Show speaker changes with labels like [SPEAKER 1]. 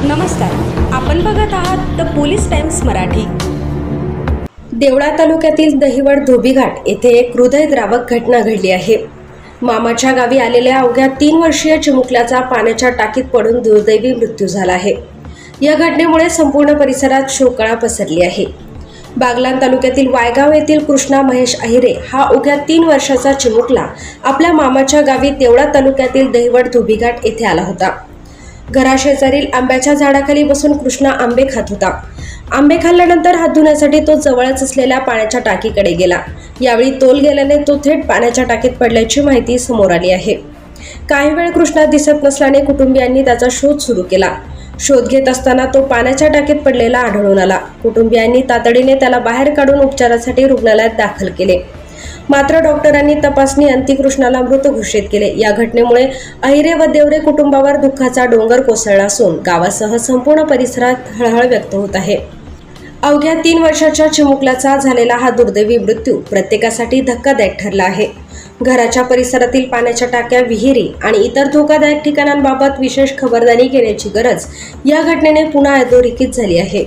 [SPEAKER 1] नमस्कार, आपण बघत आहात the police times Marathi. Deola तालुक्यातील दहिवड धोबीघाट येथे एक हृदयद्रावक घटना घडली आहे। मामाच्या गावी आलेल्या अवघ्या 3 वर्षीय चिमुकल्याचा पाण्याच्या टाकीत पडून दुर्दैवी मृत्यू झाला आहे। या घटनेमुळे संपूर्ण परिसरात शोककळा पसरली आहे। बागलाण तालुक्यातील वायगाव येथील कृष्णा महेश अहिरे हा अवघ्या 3 वर्षाचा चिमुकला आपल्या मामाच्या गावी देवळा तालुक्यातील दहिवड धोबीघाट येथे आला होता। घराशेजारील आंब्याच्या झाडाखाली बसून कृष्णा आंबे खात होता। आंबे खाल्ल्यानंतर हात धुण्यासाठी तो जवळच असलेल्या पाण्याच्या टाकीकडे गेला। यावेळी तोल गेल्याने तो थेट पाण्याच्या टाकीत पडल्याची माहिती समोर आली आहे। काही वेळ कृष्णा दिसत नसल्याने कुटुंबियांनी त्याचा शोध सुरू केला। शोध घेत असताना तो पाण्याच्या टाकीत पडलेला आढळून आला। कुटुंबियांनी तातडीने त्याला बाहेर काढून उपचारासाठी रुग्णालयात दाखल केले, मात्र डॉक्टरांनी तपासणी अंती कृष्णाला मृत घोषित केले। या घटनेमुळे अहिरे व देवरे कुटुंबावर दुःखाचा डोंगर कोसळला असून गावासह संपूर्ण परिसरात हळहळ व्यक्त होत आहे। अवघ्या 3 वर्षाच्या चिमुकल्याचा झालेला हा दुर्दैवी मृत्यू प्रत्येकासाठी धक्कादायक ठरला आहे। घराच्या परिसरातील पाण्याच्या टाक्या, विहिरी आणि इतर धोकादायक ठिकाणांबाबत विशेष खबरदारी घेण्याची गरज या घटनेने पुन्हा अधोरेखित झाली आहे।